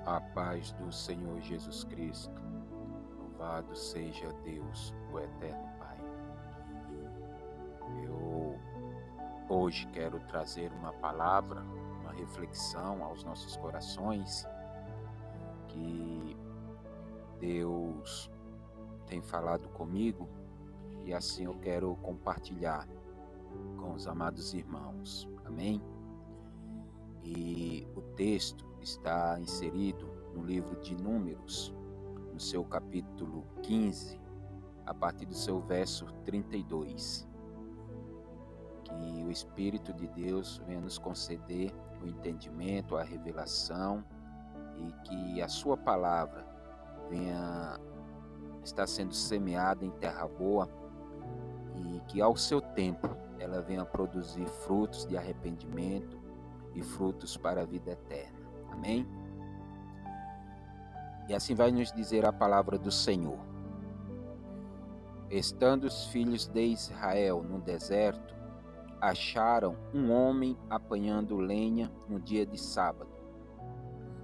A paz do Senhor Jesus Cristo. Louvado seja Deus, o eterno Pai. Eu hoje quero trazer uma palavra, uma reflexão aos nossos corações que Deus tem falado comigo e assim eu quero compartilhar com os amados irmãos. Amém? E o texto está inserido no livro de Números, no seu capítulo 15, a partir do seu verso 32. Que o Espírito de Deus venha nos conceder o entendimento, a revelação e que a sua palavra venha estar sendo semeada em terra boa e que ao seu tempo ela venha produzir frutos de arrependimento e frutos para a vida eterna. Amém? E assim vai nos dizer a palavra do Senhor. Estando os filhos de Israel no deserto, acharam um homem apanhando lenha no dia de sábado.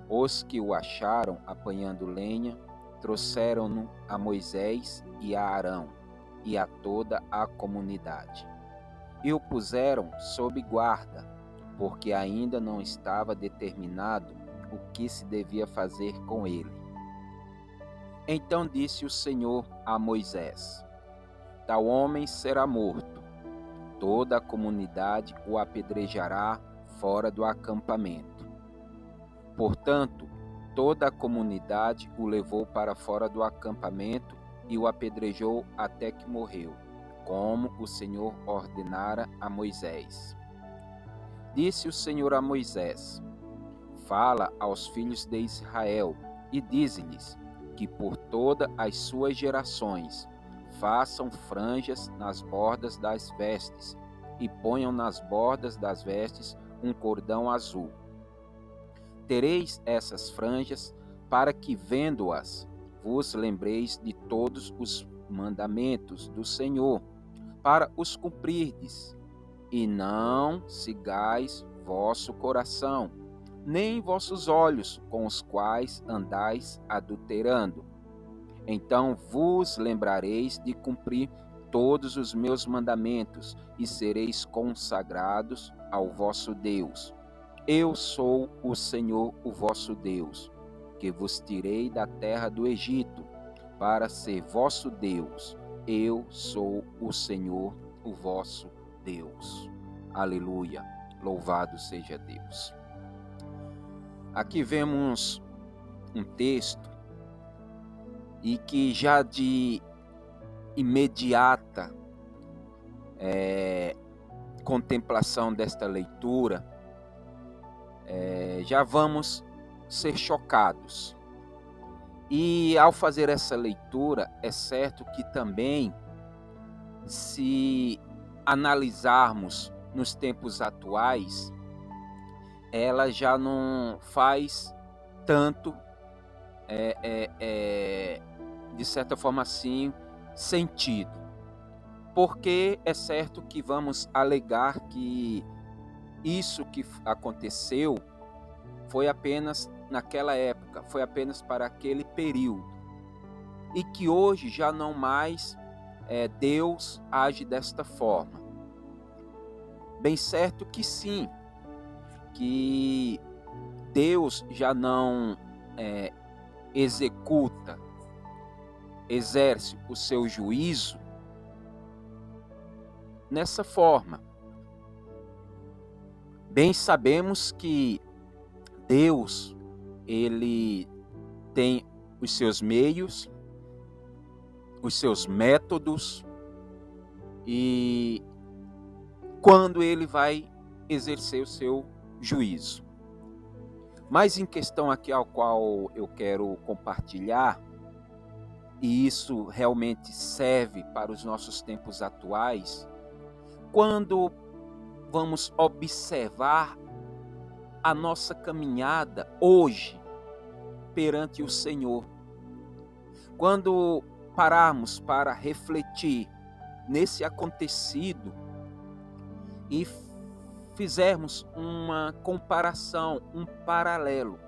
Os que o acharam apanhando lenha trouxeram-no a Moisés e a Arão e a toda a comunidade. E o puseram sob guarda, porque ainda não estava determinado o que se devia fazer com ele. Então disse o Senhor a Moisés: Tal homem será morto. Toda a comunidade o apedrejará fora do acampamento. Portanto, toda a comunidade o levou para fora do acampamento e o apedrejou até que morreu, como o Senhor ordenara a Moisés. Disse o Senhor a Moisés: Fala aos filhos de Israel e dize-lhes que por todas as suas gerações façam franjas nas bordas das vestes e ponham nas bordas das vestes um cordão azul. Tereis essas franjas para que, vendo-as, vos lembreis de todos os mandamentos do Senhor, para os cumprirdes, e não sigais vosso coração, nem vossos olhos, com os quais andais adulterando. Então vos lembrareis de cumprir todos os meus mandamentos e sereis consagrados ao vosso Deus. Eu sou o Senhor, o vosso Deus, que vos tirei da terra do Egito, para ser vosso Deus. Eu sou o Senhor, o vosso Deus. Aleluia! Louvado seja Deus. Aqui vemos um texto e que já de imediata contemplação desta leitura, já vamos ser chocados. E ao fazer essa leitura, é certo que também, se analisarmos nos tempos atuais, ela já não faz tanto, de certa forma assim, sentido. Porque é certo que vamos alegar que isso que aconteceu foi apenas naquela época, foi apenas para aquele período. E que hoje já não mais Deus age desta forma. Bem certo que sim, que Deus já não exerce o seu juízo nessa forma. Bem sabemos que Deus, ele tem os seus meios, os seus métodos, e quando ele vai exercer o seu juízo. Mas em questão aqui ao qual eu quero compartilhar, e isso realmente serve para os nossos tempos atuais, quando vamos observar a nossa caminhada hoje perante o Senhor, quando pararmos para refletir nesse acontecido e fizermos uma comparação, um paralelo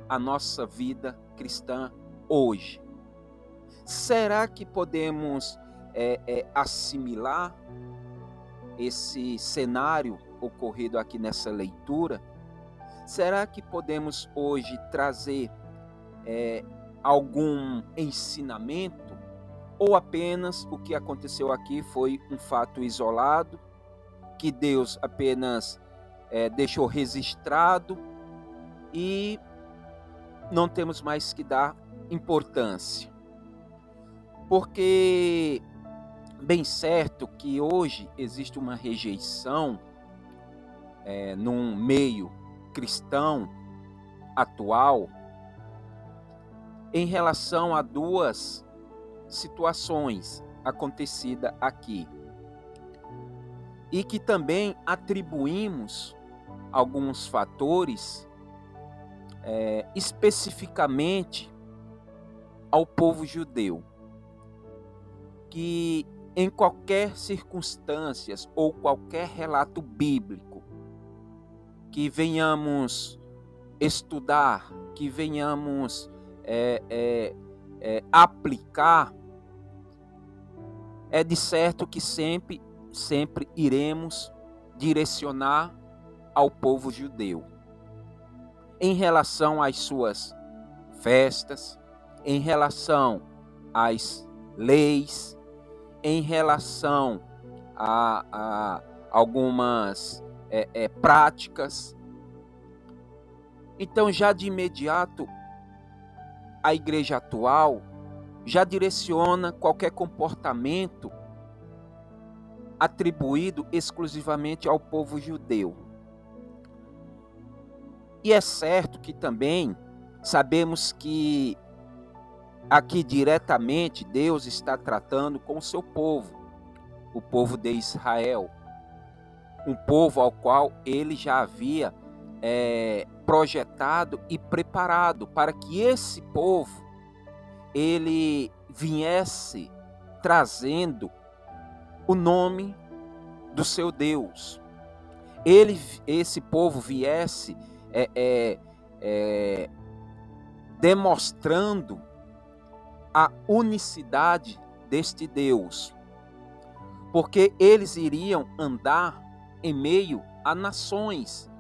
a nossa vida cristã hoje? Será que podemos assimilar esse cenário ocorrido aqui nessa leitura? Será que podemos hoje trazer algum ensinamento? Ou apenas o que aconteceu aqui foi um fato isolado, que Deus apenas deixou registrado e não temos mais que dar importância? Porque bem certo que hoje existe uma rejeição num meio cristão atual em relação a duas situações acontecidas aqui, e que também atribuímos alguns fatores especificamente ao povo judeu, que em qualquer circunstâncias ou qualquer relato bíblico que venhamos estudar, que venhamos aplicar, é de certo que sempre iremos direcionar ao povo judeu em relação às suas festas, em relação às leis, em relação a algumas práticas. Então, já de imediato, a igreja atual já direciona qualquer comportamento atribuído exclusivamente ao povo judeu. E é certo que também sabemos que aqui diretamente Deus está tratando com o seu povo, o povo de Israel, um povo ao qual ele já havia projetado e preparado para que esse povo ele viesse trazendo o nome do seu Deus. Esse povo viesse demonstrando a unicidade deste Deus, porque eles iriam andar em meio a nações,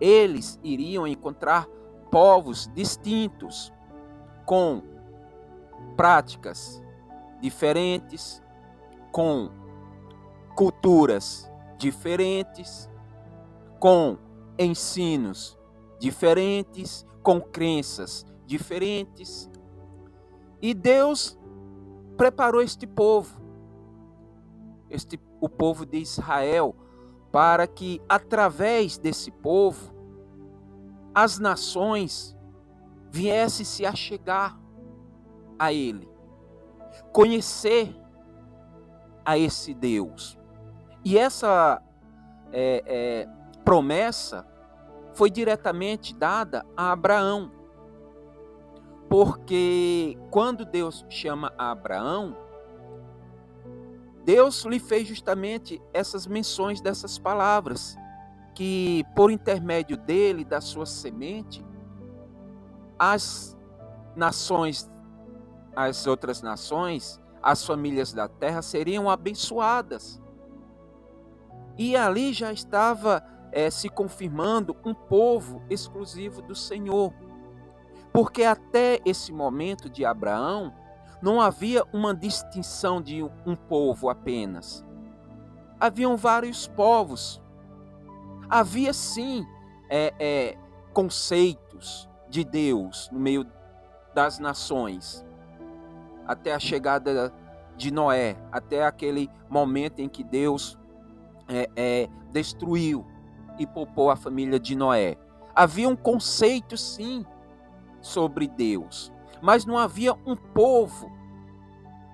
eles iriam encontrar povos distintos, com práticas diferentes, com culturas diferentes, com ensinos diferentes, com crenças diferentes. E Deus preparou este povo, o povo de Israel, para que através desse povo as nações viessem se achegar a ele, conhecer a esse Deus. E essa promessa foi diretamente dada a Abraão, porque quando Deus chama a Abraão, Deus lhe fez justamente essas menções dessas palavras, que por intermédio dele, da sua semente, as nações, as outras nações, as famílias da terra seriam abençoadas. E ali já estava se confirmando um povo exclusivo do Senhor. Porque até esse momento de Abraão, não havia uma distinção de um povo apenas. Haviam vários povos. Havia sim conceitos de Deus no meio das nações. Até a chegada de Noé, até aquele momento em que Deus destruiu e poupou a família de Noé. Havia um conceito sim sobre Deus, mas não havia um povo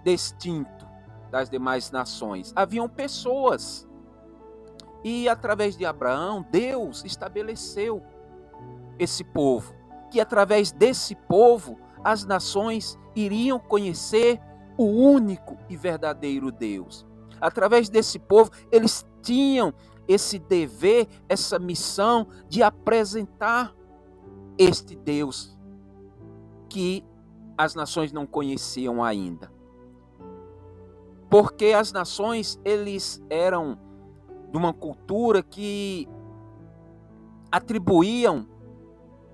distinto das demais nações. Haviam pessoas. E através de Abraão, Deus estabeleceu esse povo, que através desse povo as nações iriam conhecer o único e verdadeiro Deus. Através desse povo, eles tinham esse dever, essa missão de apresentar este Deus que as nações não conheciam ainda. Porque as nações, eles eram de uma cultura que atribuíam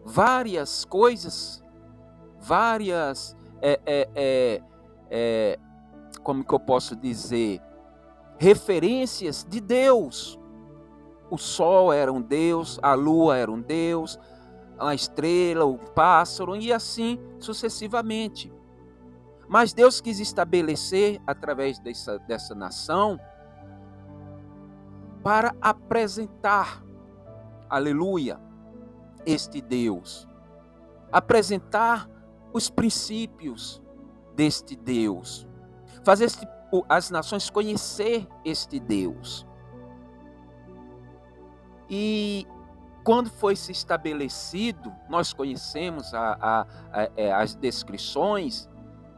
várias coisas, várias, como que eu posso dizer, referências de Deus. O sol era um Deus, a lua era um Deus, a estrela, o pássaro e assim sucessivamente. Mas Deus quis estabelecer, através dessa nação, para apresentar, aleluia, este Deus. Apresentar os princípios deste Deus. Fazer as nações conhecer este Deus. E quando foi se estabelecido, nós conhecemos as descrições,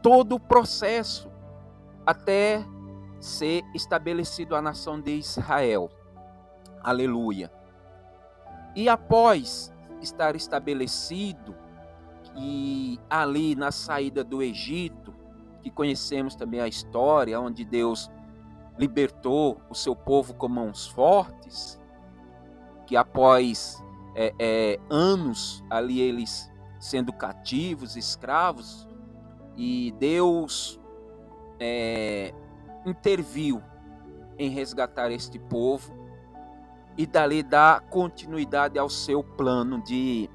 todo o processo até ser estabelecido a nação de Israel. Aleluia. E após estar estabelecido, e ali na saída do Egito, que conhecemos também a história, onde Deus libertou o seu povo com mãos fortes, que após anos ali eles sendo cativos, escravos, e Deus interviu em resgatar este povo e dali dar continuidade ao seu plano de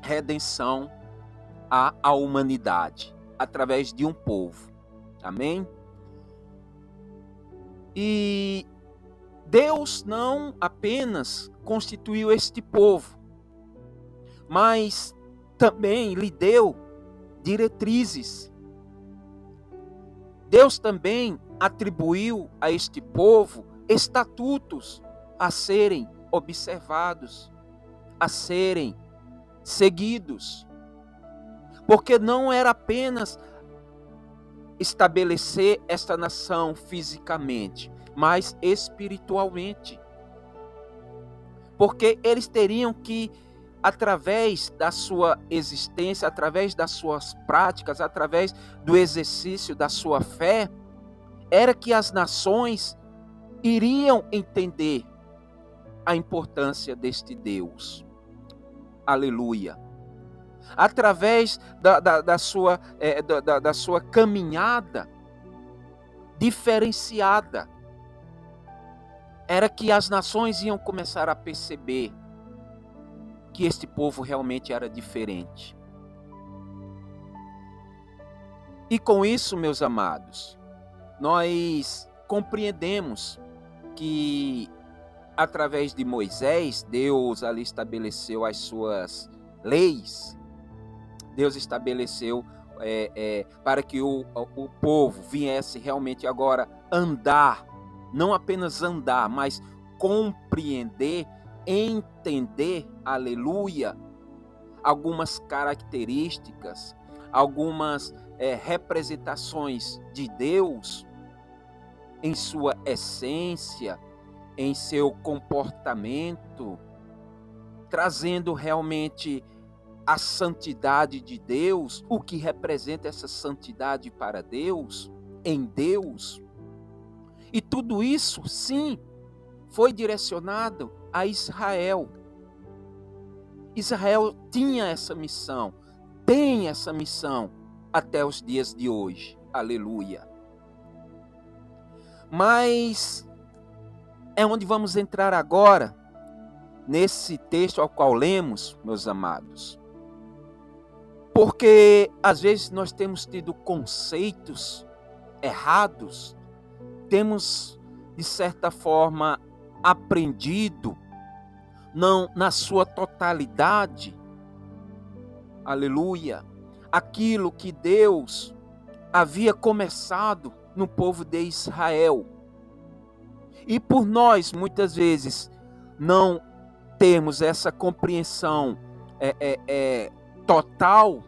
redenção à humanidade, através de um povo. Amém? E Deus não apenas constituiu este povo, mas também lhe deu diretrizes. Deus também atribuiu a este povo estatutos a serem observados, a serem seguidos. Porque não era apenas estabelecer esta nação fisicamente, mas espiritualmente. Porque eles teriam que, através da sua existência, através das suas práticas, através do exercício da sua fé, era que as nações iriam entender a importância deste Deus. Aleluia. Através da sua caminhada diferenciada, era que as nações iam começar a perceber que este povo realmente era diferente. E com isso, meus amados, nós compreendemos que através de Moisés, Deus ali estabeleceu as suas leis. Deus estabeleceu para que o povo viesse realmente agora andar, não apenas andar, mas compreender, entender, aleluia, algumas características, algumas representações de Deus em sua essência, em seu comportamento, trazendo realmente a santidade de Deus, o que representa essa santidade para Deus, em Deus. E tudo isso, sim, foi direcionado a Israel. Israel tinha essa missão, tem essa missão até os dias de hoje. Aleluia. Mas é onde vamos entrar agora, nesse texto ao qual lemos, meus amados. Porque às vezes nós temos tido conceitos errados, temos de certa forma aprendido, não na sua totalidade, aleluia, aquilo que Deus havia começado no povo de Israel. E por nós, muitas vezes, não termos essa compreensão total,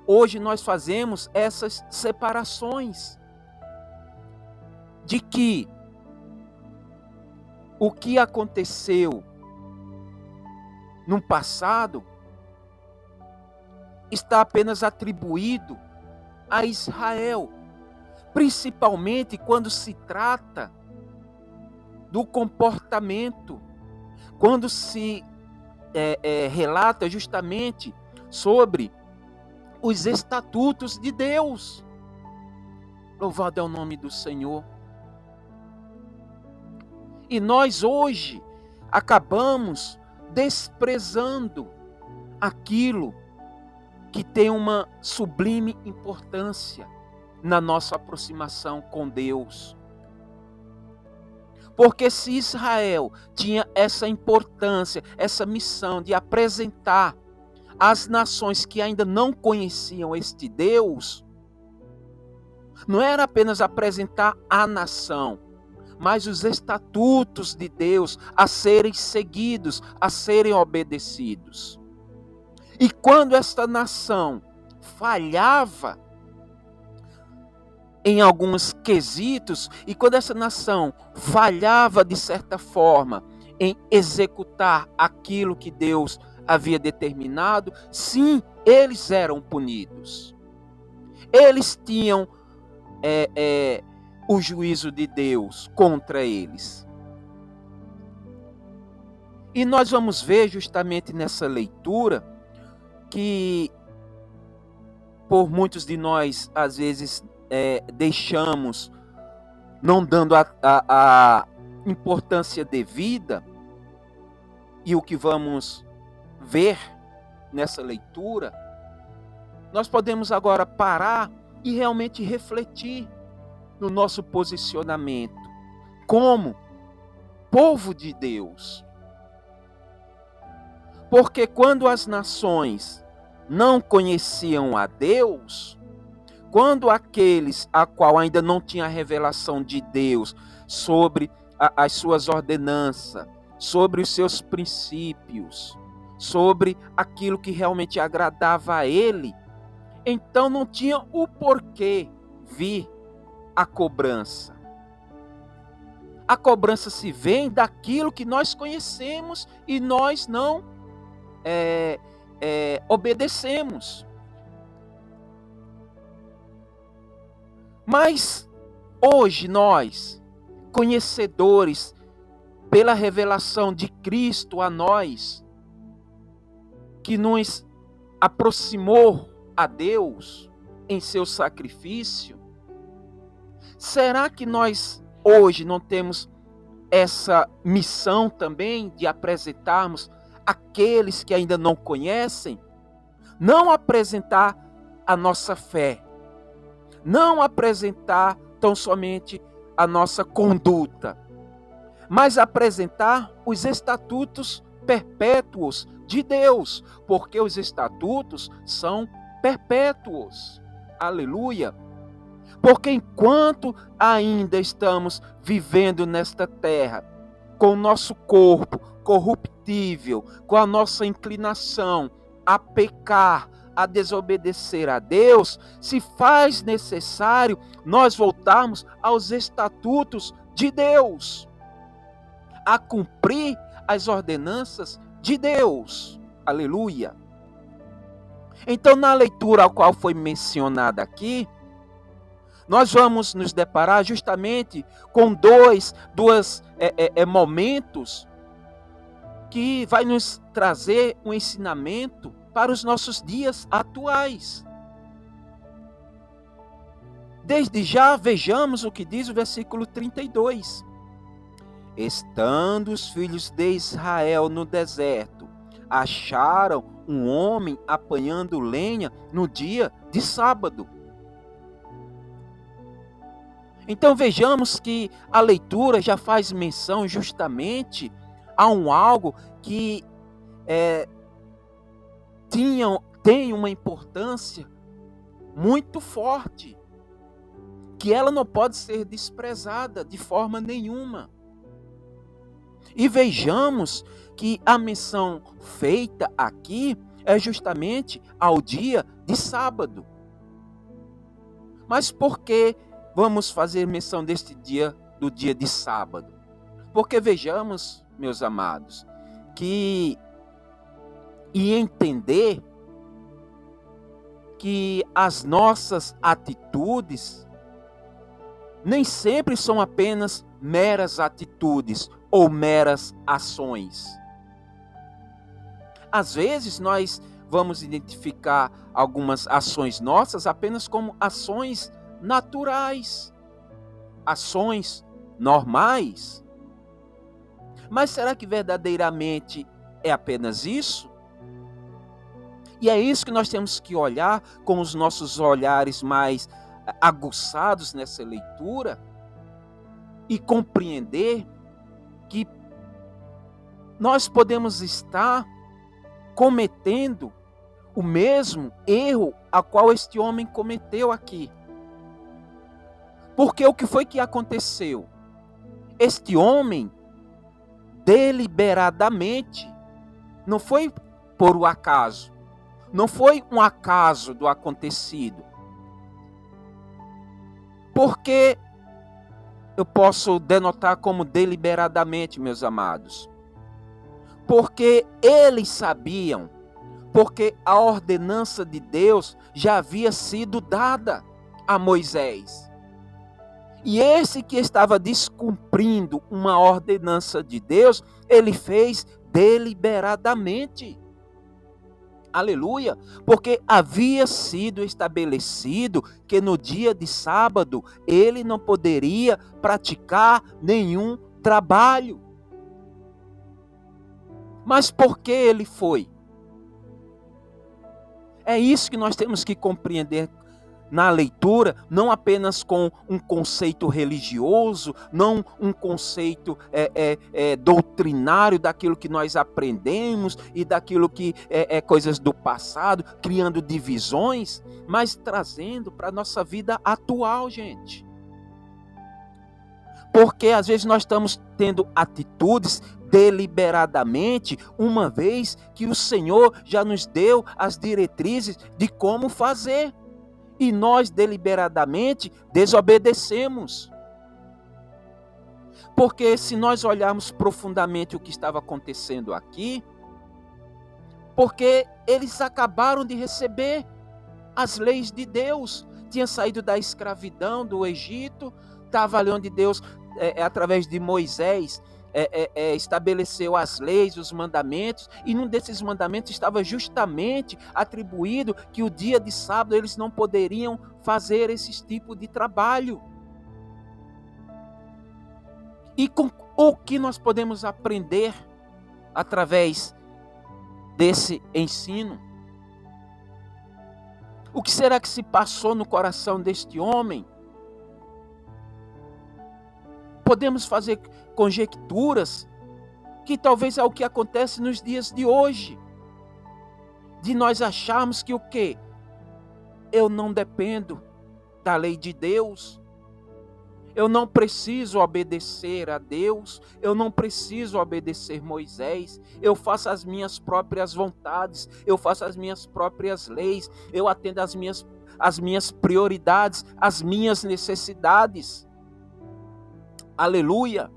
hoje nós fazemos essas separações de que o que aconteceu no passado está apenas atribuído a Israel, principalmente quando se trata do comportamento, quando se relata justamente sobre os estatutos de Deus. Louvado é o nome do Senhor. E nós hoje acabamos desprezando aquilo que tem uma sublime importância na nossa aproximação com Deus. Porque se Israel tinha essa importância, essa missão de apresentar às nações que ainda não conheciam este Deus, não era apenas apresentar a nação, mas os estatutos de Deus a serem seguidos, a serem obedecidos. E quando esta nação falhava em alguns quesitos, e quando essa nação falhava de certa forma em executar aquilo que Deus havia determinado, sim, eles eram punidos. Eles tinham o juízo de Deus contra eles. E nós vamos ver justamente nessa leitura que por muitos de nós, às vezes, deixamos, não dando a importância devida, e o que vamos ver nessa leitura, nós podemos agora parar e realmente refletir no nosso posicionamento como povo de Deus. Porque quando as nações não conheciam a Deus, quando aqueles a qual ainda não tinha a revelação de Deus sobre as suas ordenanças, sobre os seus princípios, sobre aquilo que realmente agradava a Ele, então não tinha o porquê vir a cobrança. A cobrança se vem daquilo que nós conhecemos e nós não obedecemos. Mas hoje nós, conhecedores pela revelação de Cristo a nós, que nos aproximou a Deus em seu sacrifício, será que nós hoje não temos essa missão também de apresentarmos aqueles que ainda não conhecem? Não apresentar a nossa fé, não apresentar tão somente a nossa conduta, mas apresentar os estatutos perpétuos de Deus, porque os estatutos são perpétuos. Aleluia! Porque enquanto ainda estamos vivendo nesta terra, com o nosso corpo corruptível, com a nossa inclinação a pecar, a desobedecer a Deus, se faz necessário nós voltarmos aos estatutos de Deus, a cumprir as ordenanças de Deus. Aleluia! Então, na leitura ao qual foi mencionada aqui, nós vamos nos deparar justamente com dois momentos que vai nos trazer um ensinamento para os nossos dias atuais. Desde já, vejamos o que diz o versículo 32. Estando os filhos de Israel no deserto, acharam um homem apanhando lenha no dia de sábado. Então vejamos que a leitura já faz menção justamente a algo que tem uma importância muito forte, que ela não pode ser desprezada de forma nenhuma. E vejamos que a menção feita aqui é justamente ao dia de sábado. Mas por que vamos fazer menção deste dia, do dia de sábado? Porque vejamos, meus amados, que entender que as nossas atitudes nem sempre são apenas meras atitudes ou meras ações. Às vezes nós vamos identificar algumas ações nossas apenas como ações naturais, ações normais. Mas será que verdadeiramente é apenas isso? E é isso que nós temos que olhar com os nossos olhares mais aguçados nessa leitura e compreender que nós podemos estar cometendo o mesmo erro a qual este homem cometeu aqui. Porque o que foi que aconteceu? Este homem, deliberadamente, não foi por o acaso, não foi um acaso do acontecido. Porque eu posso denotar como deliberadamente, meus amados? Porque eles sabiam, porque a ordenança de Deus já havia sido dada a Moisés. E esse que estava descumprindo uma ordenança de Deus, ele fez deliberadamente. Aleluia! Porque havia sido estabelecido que no dia de sábado ele não poderia praticar nenhum trabalho. Mas por que ele foi? É isso que nós temos que compreender na leitura, não apenas com um conceito religioso, não um conceito doutrinário daquilo que nós aprendemos e daquilo que é coisas do passado, criando divisões, mas trazendo para a nossa vida atual, gente. Porque às vezes nós estamos tendo atitudes deliberadamente, uma vez que o Senhor já nos deu as diretrizes de como fazer. E nós deliberadamente desobedecemos. Porque se nós olharmos profundamente o que estava acontecendo aqui, porque eles acabaram de receber as leis de Deus, tinham saído da escravidão do Egito, estava ali onde Deus, através de Moisés, estabeleceu as leis, os mandamentos, e num desses mandamentos estava justamente atribuído que o dia de sábado eles não poderiam fazer esse tipo de trabalho. E com o que nós podemos aprender através desse ensino? O que será que se passou no coração deste homem? Podemos fazer conjecturas que talvez é o que acontece nos dias de hoje. De nós acharmos que o quê? Eu não dependo da lei de Deus. Eu não preciso obedecer a Deus. Eu não preciso obedecer Moisés. Eu faço as minhas próprias vontades. Eu faço as minhas próprias leis. Eu atendo as minhas prioridades, as minhas necessidades. Aleluia!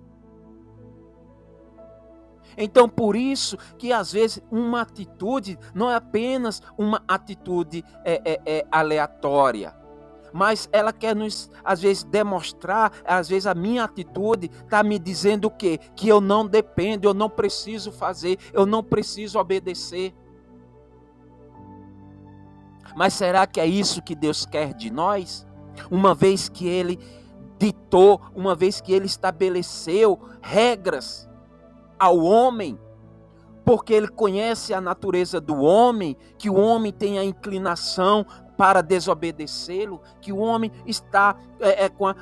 Então, por isso que às vezes uma atitude não é apenas uma atitude aleatória, mas ela quer nos, às vezes, demonstrar, às vezes a minha atitude está me dizendo o quê? Que eu não dependo, eu não preciso fazer, eu não preciso obedecer. Mas será que é isso que Deus quer de nós? Uma vez que Ele ditou, uma vez que Ele estabeleceu regras ao homem, porque Ele conhece a natureza do homem, que o homem tem a inclinação para desobedecê-lo, que o homem está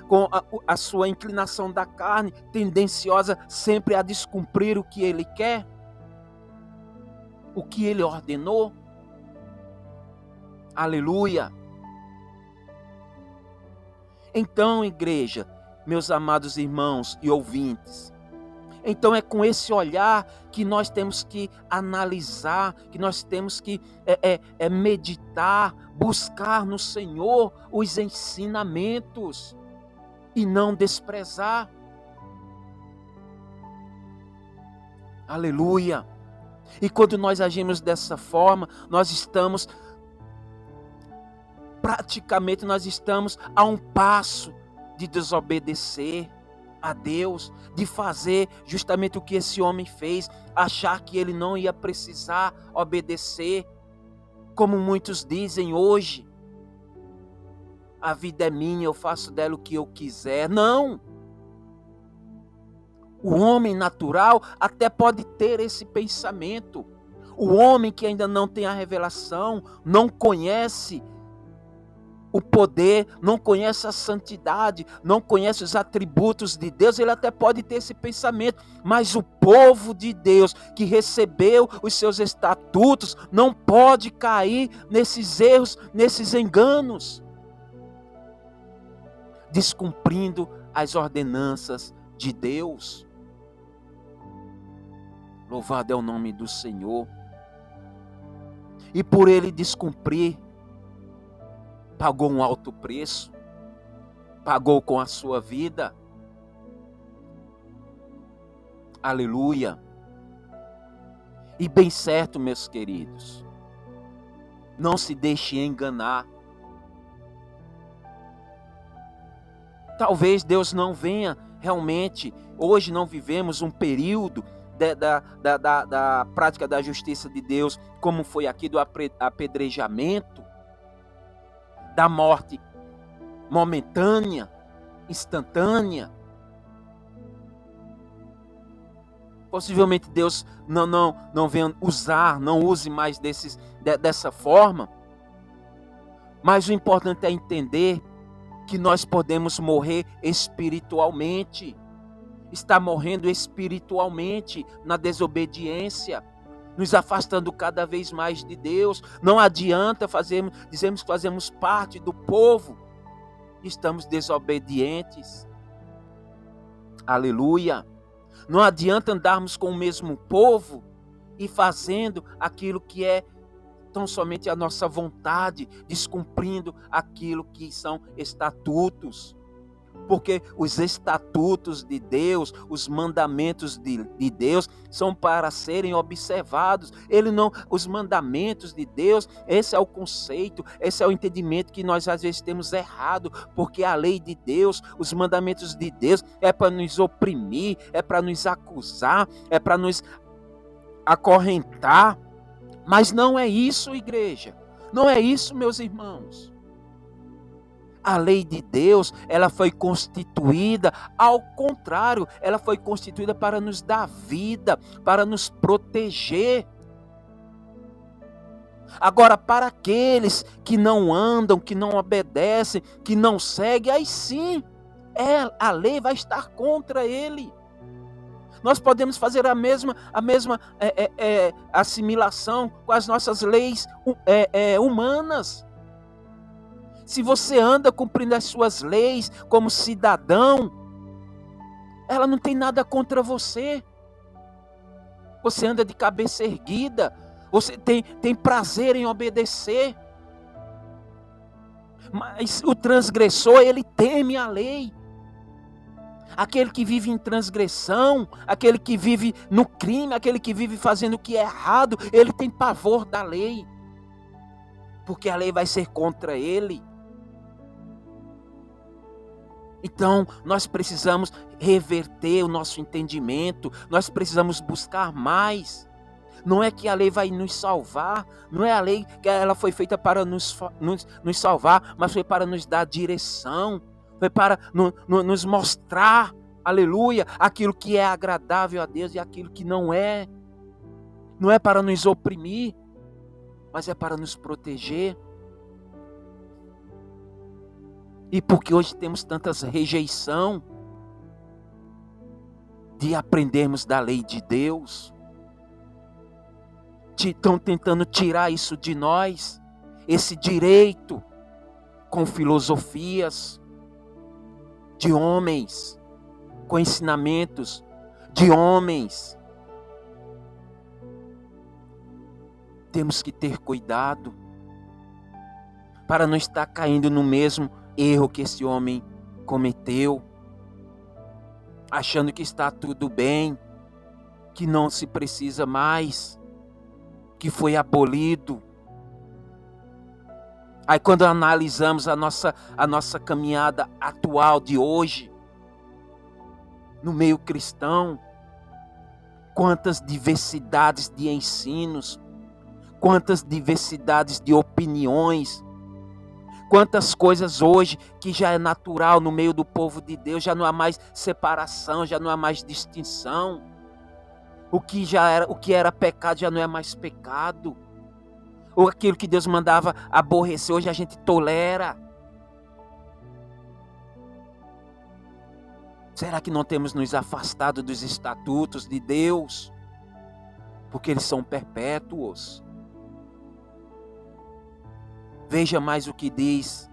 com a sua inclinação da carne, tendenciosa sempre a descumprir o que ele quer, o que ele ordenou. Aleluia! Então, igreja, meus amados irmãos e ouvintes, então é com esse olhar que nós temos que analisar, que nós temos que meditar, buscar no Senhor os ensinamentos e não desprezar. Aleluia! E quando nós agimos dessa forma, nós estamos praticamente nós estamos a um passo de desobedecer a Deus, de fazer justamente o que esse homem fez, achar que ele não ia precisar obedecer, como muitos dizem hoje. A vida é minha, eu faço dela o que eu quiser. Não! O homem natural até pode ter esse pensamento. O homem que ainda não tem a revelação, não conhece o poder, não conhece a santidade, não conhece os atributos de Deus, ele até pode ter esse pensamento, mas o povo de Deus que recebeu os seus estatutos não pode cair nesses erros, nesses enganos, descumprindo as ordenanças de Deus. Louvado é o nome do Senhor. E por ele descumprir, pagou um alto preço, pagou com a sua vida. Aleluia. E bem certo, meus queridos, não se deixe enganar. Talvez Deus não venha realmente, hoje não vivemos um período da prática da justiça de Deus, como foi aqui do apedrejamento, da morte momentânea, instantânea. Possivelmente Deus não venha usar, não use mais dessa forma. Mas o importante é entender que nós podemos morrer espiritualmente. Está morrendo espiritualmente na desobediência, nos afastando cada vez mais de Deus. Não adianta dizemos que fazemos parte do povo, estamos desobedientes. Aleluia. Não adianta andarmos com o mesmo povo e fazendo aquilo que é tão somente a nossa vontade, descumprindo aquilo que são estatutos. Porque os estatutos de Deus, os mandamentos de Deus são para serem observados. Os mandamentos de Deus, esse é o conceito, esse é o entendimento que nós às vezes temos errado, porque a lei de Deus, os mandamentos de Deus é para nos oprimir, é para nos acusar, é para nos acorrentar. Mas não é isso, igreja. Não é isso, meus irmãos. A lei de Deus, ela foi constituída, ao contrário, ela foi constituída para nos dar vida, para nos proteger. Agora, para aqueles que não andam, que não obedecem, que não seguem, aí sim, a lei vai estar contra ele. Nós podemos fazer a mesma assimilação com as nossas leis humanas. Se você anda cumprindo as suas leis como cidadão, ela não tem nada contra você. Você anda de cabeça erguida, você tem prazer em obedecer. Mas o transgressor, ele teme a lei. Aquele que vive em transgressão, aquele que vive no crime, aquele que vive fazendo o que é errado, ele tem pavor da lei. Porque a lei vai ser contra ele. Então, nós precisamos reverter o nosso entendimento, nós precisamos buscar mais. Não é que a lei vai nos salvar, não é a lei que ela foi feita para nos salvar, mas foi para nos dar direção, foi para nos mostrar, aleluia, aquilo que é agradável a Deus e aquilo que não é. Não é para nos oprimir, mas é para nos proteger. E porque hoje temos tantas rejeição de aprendermos da lei de Deus, estão tentando tirar isso de nós, esse direito, com filosofias de homens, com ensinamentos de homens. Temos que ter cuidado para não estar caindo no mesmo erro que esse homem cometeu, achando que está tudo bem, que não se precisa mais, que foi abolido. Aí quando analisamos a nossa caminhada atual de hoje, no meio cristão, quantas diversidades de ensinos, quantas diversidades de opiniões, quantas coisas hoje que já é natural no meio do povo de Deus, já não há mais separação, já não há mais distinção. O que era pecado já não é mais pecado. Ou aquilo que Deus mandava aborrecer, hoje a gente tolera. Será que não temos nos afastado dos estatutos de Deus? Porque eles são perpétuos. Veja mais o que diz,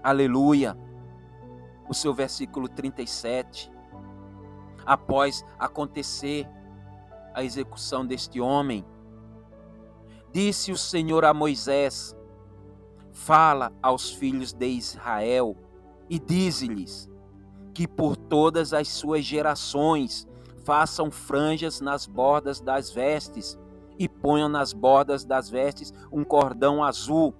aleluia, o seu versículo 37. Após acontecer a execução deste homem, disse o Senhor a Moisés: fala aos filhos de Israel e dize-lhes que por todas as suas gerações façam franjas nas bordas das vestes e ponham nas bordas das vestes um cordão azul.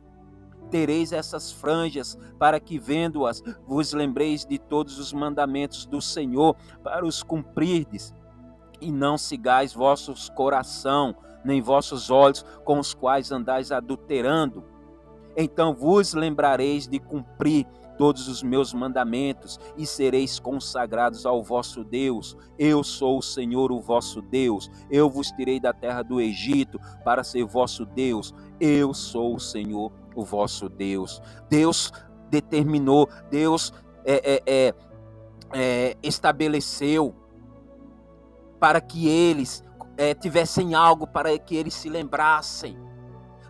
Tereis essas franjas para que, vendo-as, vos lembreis de todos os mandamentos do Senhor para os cumprirdes, e não sigais vossos coração, nem vossos olhos, com os quais andais adulterando. Então vos lembrareis de cumprir todos os meus mandamentos, e sereis consagrados ao vosso Deus. Eu sou o Senhor, o vosso Deus. Eu vos tirei da terra do Egito para ser vosso Deus. Eu sou o Senhor, o vosso Deus. Deus determinou, Deus estabeleceu para que eles tivessem algo para que eles se lembrassem,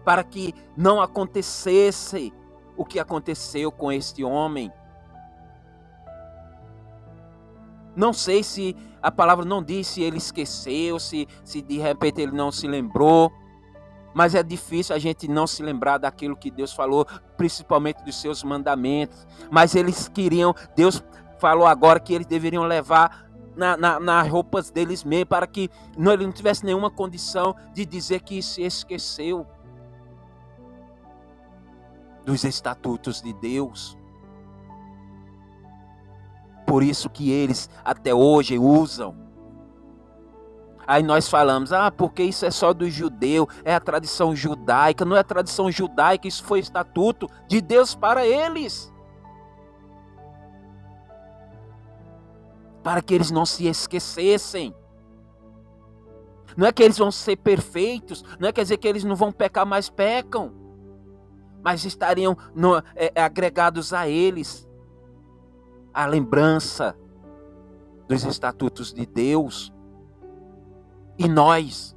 para que não acontecesse o que aconteceu com este homem. Não sei se a palavra não diz se ele esqueceu, se de repente ele não se lembrou, mas é difícil a gente não se lembrar daquilo que Deus falou, principalmente dos seus mandamentos. Mas eles queriam, Deus falou agora que eles deveriam levar nas roupas deles mesmo, para que ele não tivesse nenhuma condição de dizer que se esqueceu dos estatutos de Deus. Por isso que eles até hoje usam. Aí nós falamos, porque isso é só do judeu, é a tradição judaica. Não é a tradição judaica, isso foi estatuto de Deus para eles. Para que eles não se esquecessem. Não é que eles vão ser perfeitos, não é quer dizer que eles não vão pecar, mas pecam. Mas estariam agregados a eles a lembrança dos estatutos de Deus. E nós,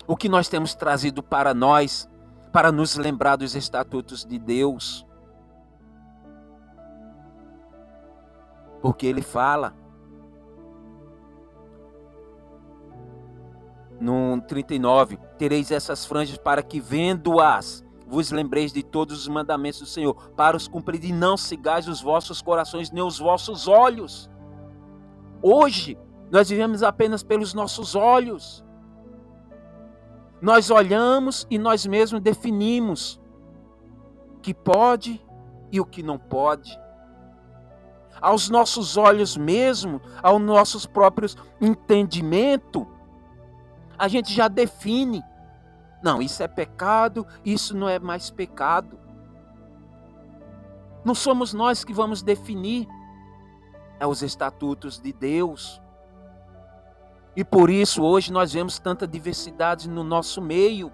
o que nós temos trazido para nós, para nos lembrar dos estatutos de Deus? Porque ele fala no 39, tereis essas franjas para que, vendo-as, vos lembreis de todos os mandamentos do Senhor, para os cumprir, e não sigais os vossos corações, nem os vossos olhos. Hoje, nós vivemos apenas pelos nossos olhos. Nós olhamos e nós mesmos definimos o que pode e o que não pode. Aos nossos olhos mesmo, aos nossos próprios entendimentos, a gente já define. Não, isso é pecado, isso não é mais pecado. Não somos nós que vamos definir. É os estatutos de Deus. E por isso hoje nós vemos tanta diversidade no nosso meio.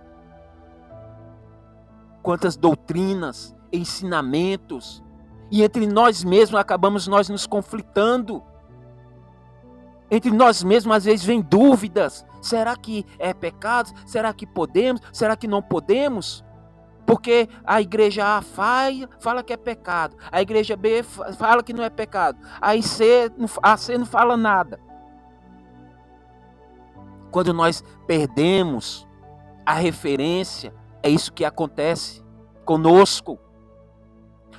Quantas doutrinas, ensinamentos. E entre nós mesmos acabamos nós nos conflitando. Entre nós mesmos às vezes vem dúvidas. Será que é pecado? Será que podemos? Será que não podemos? Porque a igreja A fala que é pecado. A igreja B fala que não é pecado. A C não fala nada. Quando nós perdemos a referência, é isso que acontece conosco.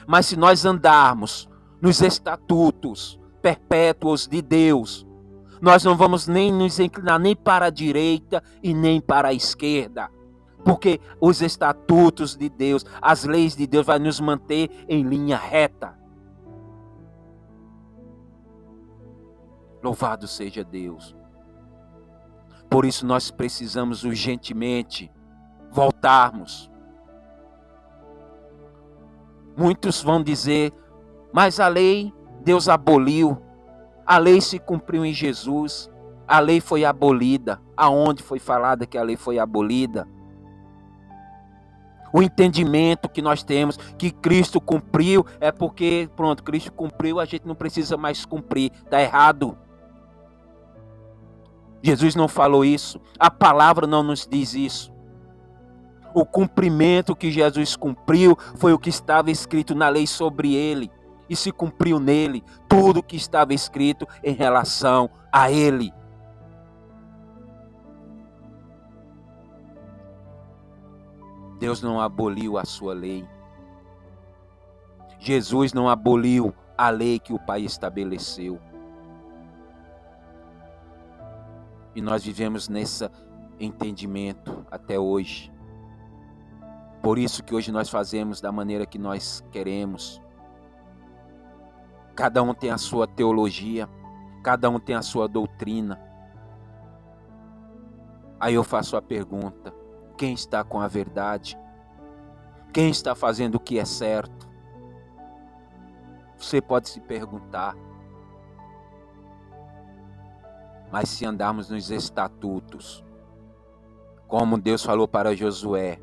Mas se nós andarmos nos estatutos perpétuos de Deus, nós não vamos nem nos inclinar nem para a direita e nem para a esquerda. Porque os estatutos de Deus, as leis de Deus vai nos manter em linha reta. Louvado seja Deus. Por isso nós precisamos urgentemente voltarmos. Muitos vão dizer, mas a lei Deus aboliu. A lei se cumpriu em Jesus. A lei foi abolida. Aonde foi falada que a lei foi abolida? O entendimento que nós temos que Cristo cumpriu é porque, pronto, Cristo cumpriu, a gente não precisa mais cumprir. Está errado. Jesus não falou isso. A palavra não nos diz isso. O cumprimento que Jesus cumpriu foi o que estava escrito na lei sobre ele. E se cumpriu nele tudo o que estava escrito em relação a ele. Deus não aboliu a sua lei. Jesus não aboliu a lei que o Pai estabeleceu. E nós vivemos nesse entendimento até hoje. Por isso que hoje nós fazemos da maneira que nós queremos. Cada um tem a sua teologia, cada um tem a sua doutrina. Aí eu faço a pergunta: quem está com a verdade? Quem está fazendo o que é certo? Você pode se perguntar. Mas se andarmos nos estatutos, como Deus falou para Josué,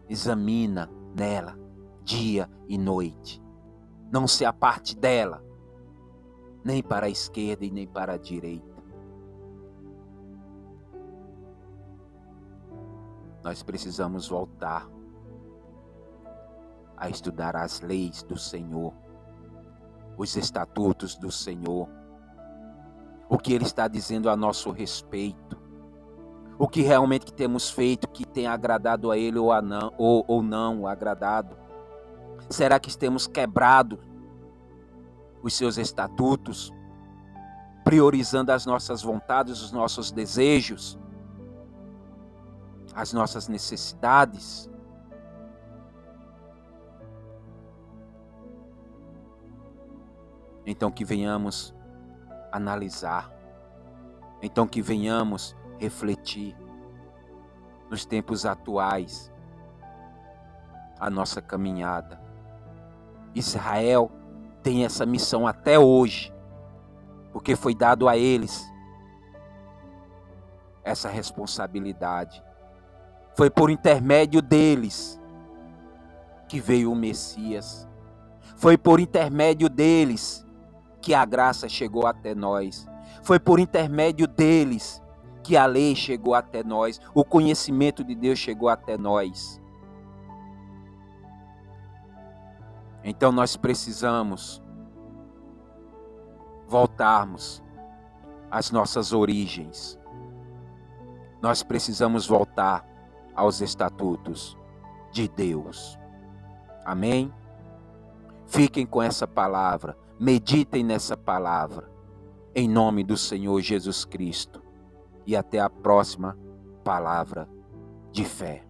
examina nela dia e noite. Não se aparte dela, nem para a esquerda e nem para a direita. Nós precisamos voltar a estudar as leis do Senhor, os estatutos do Senhor, o que Ele está dizendo a nosso respeito, o que realmente que temos feito que tem agradado a Ele ou não agradado. Será que temos quebrado os seus estatutos, priorizando as nossas vontades, os nossos desejos, as nossas necessidades? Então que venhamos analisar, então que venhamos refletir nos tempos atuais, a nossa caminhada. Israel tem essa missão até hoje, porque foi dado a eles essa responsabilidade. Foi por intermédio deles que veio o Messias. Foi por intermédio deles que a graça chegou até nós. Foi por intermédio deles que a lei chegou até nós. O conhecimento de Deus chegou até nós. Então nós precisamos voltarmos às nossas origens. Nós precisamos voltar aos estatutos de Deus. Amém? Fiquem com essa palavra, meditem nessa palavra, em nome do Senhor Jesus Cristo. E até a próxima palavra de fé.